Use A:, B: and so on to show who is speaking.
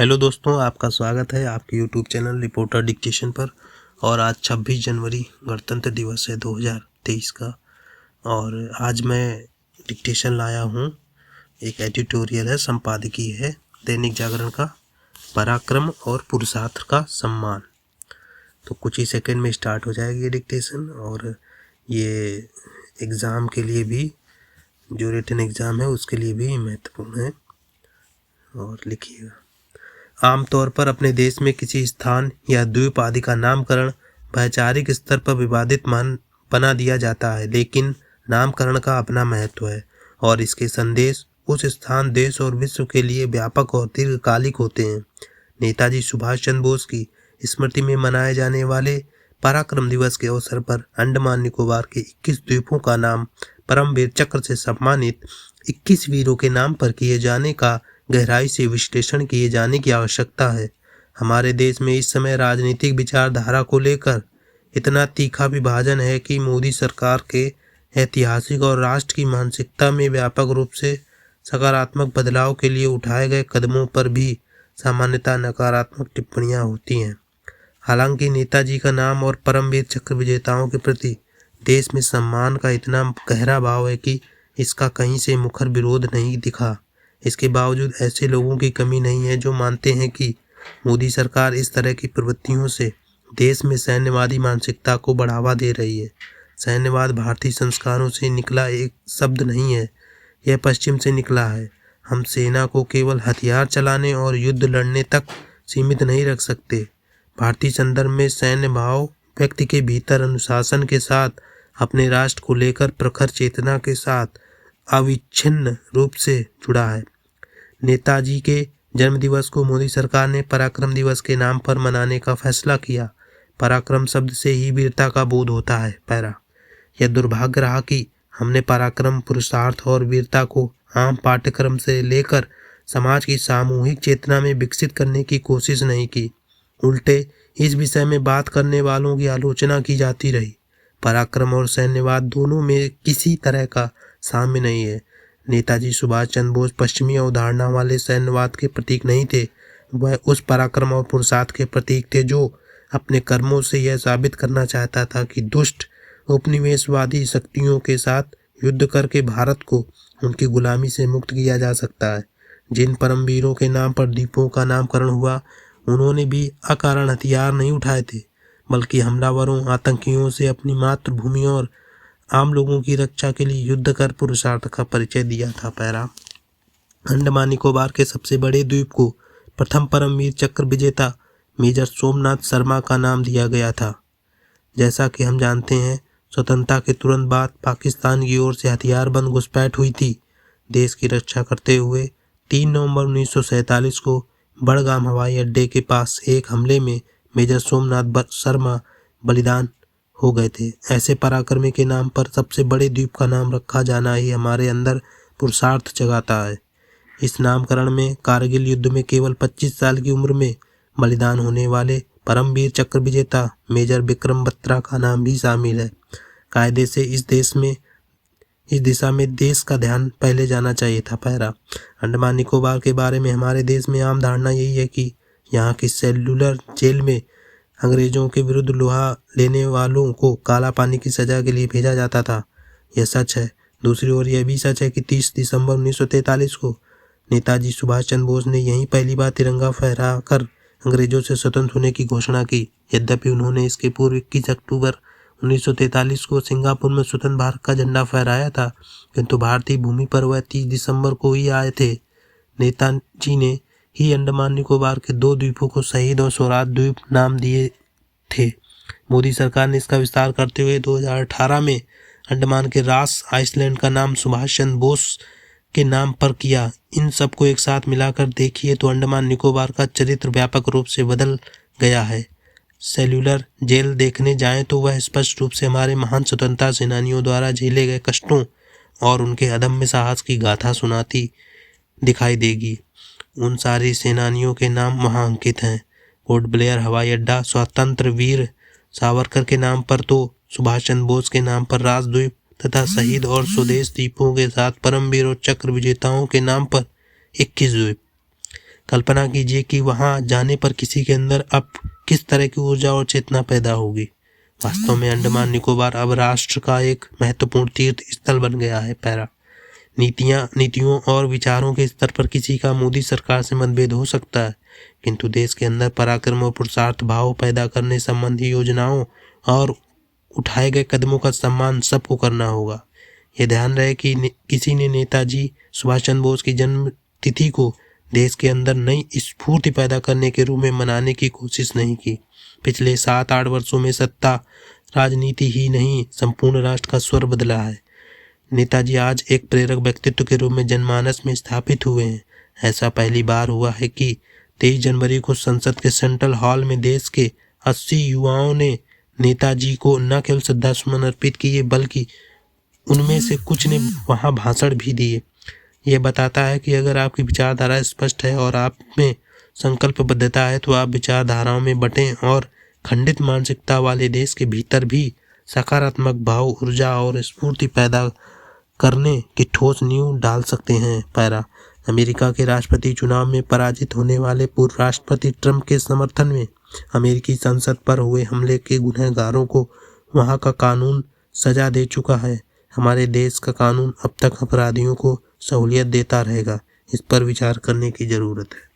A: Hello दोस्तों, आपका स्वागत है आपके यूट्यूब चैनल रिपोर्टर डिक्टेशन पर। और आज 26 जनवरी गणतंत्र दिवस है 2023 का। और आज मैं डिक्टेशन लाया हूँ। एक एडिटोरियल है, संपादकीय है दैनिक जागरण का, पराक्रम और पुरुषार्थ का सम्मान। तो कुछ ही सेकंड में स्टार्ट हो जाएगी ये डिक्टेशन। और ये एग्ज़ाम के लिए भी, जो रिटन एग्ज़ाम है उसके लिए भी महत्वपूर्ण है। और लिखिएगा। आमतौर पर अपने देश में किसी स्थान या द्वीप आदि का नामकरण वैचारिक स्तर पर विवादित बना दिया जाता है, लेकिन नामकरण का अपना महत्व है और इसके संदेश उस स्थान, देश और विश्व के लिए व्यापक और दीर्घकालिक होते हैं। नेताजी सुभाष चंद्र बोस की स्मृति में मनाए जाने वाले पराक्रम दिवस के अवसर पर अंडमान निकोबार के 21 द्वीपों का नाम परमवीर चक्र से सम्मानित 21 वीरों के नाम पर किए जाने का गहराई से विश्लेषण किए जाने की आवश्यकता है। हमारे देश में इस समय राजनीतिक विचारधारा को लेकर इतना तीखा विभाजन है कि मोदी सरकार के ऐतिहासिक और राष्ट्र की मानसिकता में व्यापक रूप से सकारात्मक बदलाव के लिए उठाए गए कदमों पर भी सामान्यतः नकारात्मक टिप्पणियां होती हैं। हालांकि नेताजी का नाम और परमवीर चक्र विजेताओं के प्रति देश में सम्मान का इतना गहरा भाव है कि इसका कहीं से मुखर विरोध नहीं दिखा। इसके बावजूद ऐसे लोगों की कमी नहीं है जो मानते हैं कि मोदी सरकार इस तरह की प्रवृत्तियों से देश में सैन्यवादी मानसिकता को बढ़ावा दे रही है। सैन्यवाद भारतीय संस्कारों से निकला एक शब्द नहीं है, यह पश्चिम से निकला है। हम सेना को केवल हथियार चलाने और युद्ध लड़ने तक सीमित नहीं रख सकते। भारतीय संदर्भ में सैन्य भाव व्यक्ति के भीतर अनुशासन के साथ अपने राष्ट्र को लेकर प्रखर चेतना के साथ अविच्छिन्न रूप से जुड़ा है। नेताजी के जन्मदिवस को मोदी सरकार ने पराक्रम दिवस के नाम पर मनाने का फैसला किया। पराक्रम शब्द से ही वीरता का बोध होता है। पैरा, यह दुर्भाग्य रहा कि हमने पराक्रम, पुरुषार्थ और वीरता को आम पाठ्यक्रम से लेकर समाज की सामूहिक चेतना में विकसित करने की कोशिश नहीं की। उल्टे इस विषय में बात करने वालों की आलोचना की जाती रही। पराक्रम और सैन्यवाद दोनों में किसी तरह का साम्य नहीं है। नेताजी सुभाष चंद्र बोस पश्चिमी अवधारणा वाले सैन्यवाद के प्रतीक नहीं थे, वह उस पराक्रम और पुरुषार्थ के प्रतीक थे जो अपने कर्मों से यह साबित करना चाहता था कि दुष्ट उपनिवेशवादी शक्तियों के साथ युद्ध करके भारत को उनकी गुलामी से मुक्त किया जा सकता है। जिन परमवीरों के नाम पर द्वीपों का नामकरण हुआ, उन्होंने भी अकारण हथियार नहीं उठाए थे, बल्कि हमलावरों, आतंकियों से अपनी मातृभूमि और आम लोगों की रक्षा के लिए युद्ध कर पुरुषार्थ का परिचय दिया था। पैरा, अंडमान निकोबार के सबसे बड़े द्वीप को प्रथम परमवीर चक्र विजेता मेजर सोमनाथ शर्मा का नाम दिया गया था। जैसा कि हम जानते हैं, स्वतंत्रता के तुरंत बाद पाकिस्तान की ओर से हथियारबंद घुसपैठ हुई थी। देश की रक्षा करते हुए 3 नवंबर 1947 को बड़गाम हवाई अड्डे के पास एक हमले में मेजर सोमनाथ शर्मा बलिदान हो गए थे। ऐसे पराक्रमी के नाम पर सबसे बड़े द्वीप का नाम रखा जाना ही हमारे अंदर पुरुषार्थ जगाता है। इस नामकरण में कारगिल युद्ध में केवल 25 साल की उम्र में बलिदान होने वाले परमवीर चक्र विजेता मेजर विक्रम बत्रा का नाम भी शामिल है। कायदे से इस दिशा में देश का ध्यान पहले जाना चाहिए था। पैरा, अंडमान निकोबार के बारे में हमारे देश में आम धारणा यही है कि यहाँ की सेल्युलर जेल में अंग्रेजों के विरुद्ध लोहा लेने वालों को काला पानी की सजा के लिए भेजा जाता था। यह सच है। दूसरी ओर यह भी सच है कि 30 दिसंबर 1943 को नेताजी सुभाष चंद्र बोस ने यहीं पहली बार तिरंगा फहराकर अंग्रेजों से स्वतंत्र होने की घोषणा की। यद्यपि उन्होंने इसके पूर्व 21 अक्टूबर 1943 को सिंगापुर में स्वतंत्र भारत का झंडा फहराया था, किंतु भारतीय भूमि पर वह 30 दिसंबर को ही आए थे। नेताजी ने ही अंडमान निकोबार के 2 द्वीपों को शहीद और स्वराज द्वीप नाम दिए थे। मोदी सरकार ने इसका विस्तार करते हुए 2018 में अंडमान के रास आइसलैंड का नाम सुभाष चंद्र बोस के नाम पर किया। इन सबको एक साथ मिलाकर देखिए तो अंडमान निकोबार का चरित्र व्यापक रूप से बदल गया है। सेल्युलर जेल देखने जाएं तो वह स्पष्ट रूप से हमारे महान स्वतंत्रता सेनानियों द्वारा झेले गए कष्टों और उनके अदम्य साहस की गाथा सुनाती दिखाई देगी। उन सारे सेनानियों के नाम वहाँ अंकित हैं। पोर्ट ब्लेयर हवाई अड्डा स्वतंत्र वीर सावरकर के नाम पर, तो सुभाष चंद्र बोस के नाम पर राजद्वीप तथा शहीद और स्वदेश द्वीपों के साथ परमवीर और चक्र विजेताओं के नाम पर 21 द्वीप। कल्पना कीजिए कि वहां जाने पर किसी के अंदर अब किस तरह की ऊर्जा और चेतना पैदा होगी। वास्तव में अंडमान निकोबार अब राष्ट्र का एक महत्वपूर्ण तीर्थ स्थल बन गया है। पैरा नीतियों और विचारों के स्तर पर किसी का मोदी सरकार से मतभेद हो सकता है, किंतु देश के अंदर पराक्रम और पुरुषार्थ भाव पैदा करने संबंधी योजनाओं और उठाए गए कदमों का सम्मान सबको करना होगा। यह ध्यान रहे कि किसी ने नेताजी सुभाष चंद्र बोस की जन्म तिथि को देश के अंदर नई स्फूर्ति पैदा करने के रूप में मनाने की कोशिश नहीं की। पिछले 7-8 वर्षों में सत्ता राजनीति ही नहीं, संपूर्ण राष्ट्र का स्वर बदला है। नेताजी आज एक प्रेरक व्यक्तित्व के रूप में जनमानस में स्थापित हुए हैं। ऐसा पहली बार हुआ है कि 23 जनवरी को संसद के सेंट्रल हॉल में देश के 80 युवाओं ने नेताजी को न केवल श्रद्धासुमन अर्पित किए, बल्कि उनमें से कुछ ने वहां भाषण भी दिए। यह बताता है कि अगर आपकी विचारधारा स्पष्ट है और आप में संकल्पबद्धता है तो आप विचारधाराओं में बटें और खंडित मानसिकता वाले देश के भीतर भी सकारात्मक भाव, ऊर्जा और स्फूर्ति पैदा करने की ठोस नींव डाल सकते हैं। पैरा अमेरिका के राष्ट्रपति चुनाव में पराजित होने वाले पूर्व राष्ट्रपति ट्रंप के समर्थन में अमेरिकी संसद पर हुए हमले के गुनहगारों को वहां का कानून सजा दे चुका है। हमारे देश का कानून अब तक अपराधियों को सहूलियत देता रहेगा। इस पर विचार करने की जरूरत है।